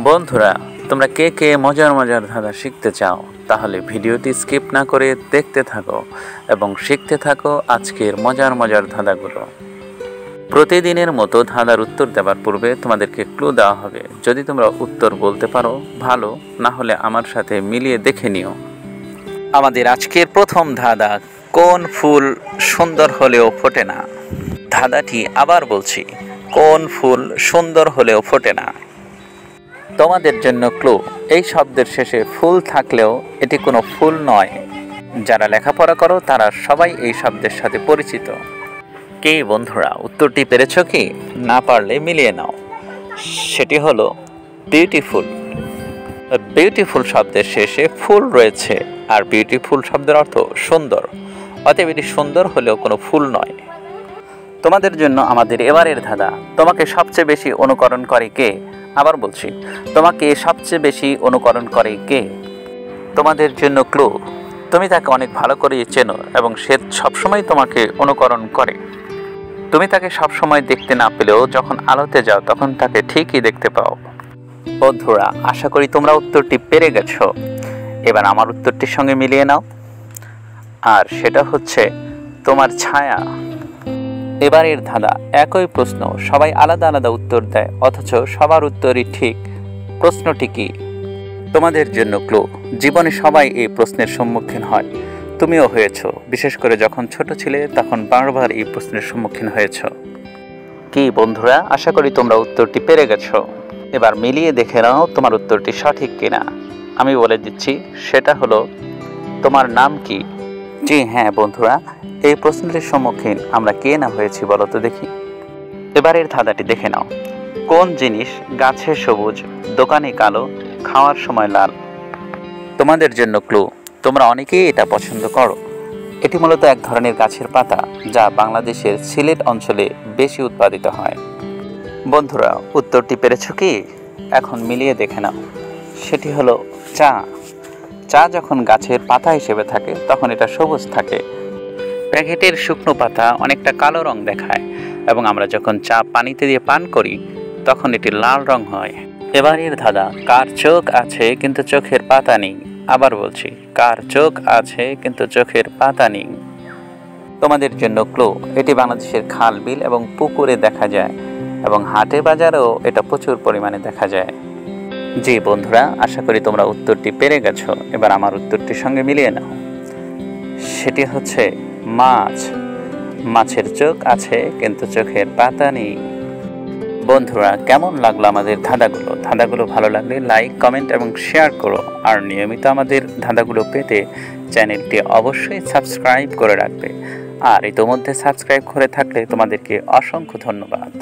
বন্ধুরা, তোমরা কে কে মজার মজার ধাঁধা শিখতে চাও তাহলে ভিডিওটি স্কিপ না করে দেখতে থাকো এবং শিখতে থাকো আজকের মজার মজার ধাঁধাগুলো। প্রতিদিনের মতো ধাঁধার উত্তর দেওয়ার পূর্বে তোমাদেরকে ক্লু দেওয়া হবে। যদি তোমরা উত্তর বলতে পারো ভালো, না হলে আমার সাথে মিলিয়ে দেখে নিও। আমাদের আজকের প্রথম ধাঁধা, কোন ফুল সুন্দর হলেও ফোটে না? ধাঁধাটি আবার বলছি, কোন ফুল সুন্দর হলেও ফোটে না? তোমাদের জন্য ক্লু, এই শব্দের শেষে ফুল থাকলেও এটি কোনো ফুল নয়। যারা লেখাপড়া করো তারা সবাই এই শব্দের সাথে পরিচিত। কে বন্ধুরা, উত্তরটি পেরেছ কি? না পারলে মিলিয়ে নাও। সেটি হলো বিউটিফুল। বিউটিফুল শব্দের শেষে ফুল রয়েছে, আর বিউটিফুল শব্দের অর্থ সুন্দর। অতএব এটি সুন্দর হলেও কোনো ফুল নয়। তোমাদের জন্য আমাদের এবারের ধাঁধা, তোমাকে সবচেয়ে বেশি অনুকরণ করে কে? আবার বলছি, তোমাকে সবচেয়ে বেশি অনুকরণ করে কে? তোমাদের জন্য ক্লু, তুমি তাকে অনেক ভালো করে চেনো এবং সে সবসময় তোমাকে অনুকরণ করে। তুমি তাকে সবসময় দেখতে না পেলেও যখন আলোতে যাও তখন তাকে ঠিকই দেখতে পাও। বন্ধুরা, আশা করি তোমরা উত্তরটি পেরে গেছো। এবার আমার উত্তরটির সঙ্গে মিলিয়ে নাও, আর সেটা হচ্ছে তোমার ছায়া। এবারের ধাঁধা, একই প্রশ্ন, সবাই আলাদা আলাদা উত্তর দেয় অথচ সবার উত্তরই ঠিক। প্রশ্নটি কি? তোমাদের জন্য ক্লু, জীবনে সবাই এই প্রশ্নের সম্মুখীন হয়। তুমিও হয়েছো, বিশেষ করে যখন ছোট ছিলে তখন বারবার এই প্রশ্নের সম্মুখীন হয়েছো। কি বন্ধুরা, আশা করি তোমরা উত্তরটি পেরে গেছো। এবার মিলিয়ে দেখে নাও তোমার উত্তরটি সঠিক কিনা। আমি বলে দিচ্ছি, সেটা হলো তোমার নাম কি। জি হ্যাঁ বন্ধুরা, এই প্রশ্নটির সম্মুখীন আমরা কে না হয়েছি বলো তো দেখি। এবারের ধাঁধাটি দেখে নাও, কোন জিনিস গাছে সবুজ, দোকানে কালো, খাওয়ার সময় লাল? তোমাদের জন্য ক্লু, তোমরা অনেকেই এটা পছন্দ করো। এটি মূলত এক ধরনের গাছের পাতা যা বাংলাদেশের সিলেট অঞ্চলে বেশি উৎপাদিত হয়। বন্ধুরা, উত্তরটি পেরেছ কি? এখন মিলিয়ে দেখে নাও। সেটি হলো চা। চা যখন গাছের পাতা হিসেবে থাকে তখন এটা সবুজ থাকে। প্যাকেটের শুকনো পাতা অনেকটা কালো রং দেখায় এবং আমরা যখন চা পানিতে দিয়ে পান করি তখন এটি লাল রং হয়। এবারের ধাঁধা, কার চোখ আছে কিন্তু চোখের পাতা নেই? আবার বলছি, কার চোখ আছে কিন্তু চোখের পাতা নেই? তোমাদের জন্য ক্লু, এটি বাংলাদেশের খাল, বিল এবং পুকুরে দেখা যায় এবং হাটে বাজারেও এটা প্রচুর পরিমাণে দেখা যায়। জি বন্ধুরা, আশা করি তোমরা উত্তরটি পেরে গেছো। এবার আমার উত্তরটির সঙ্গে মিলিয়ে নাও। সেটি হচ্ছে মাছ। মাছের চোখ আছে কিন্তু চোখের পাতা নেই। বন্ধুরা, কেমন লাগলো আমাদের ধাঁধাগুলো ভালো লাগলে লাইক, কমেন্ট এবং শেয়ার করো। আর নিয়মিত আমাদের ধাঁধাগুলো পেতে চ্যানেলটি অবশ্যই সাবস্ক্রাইব করে রাখবে। আর ইতোমধ্যে সাবস্ক্রাইব করে থাকলে তোমাদেরকে অসংখ্য ধন্যবাদ।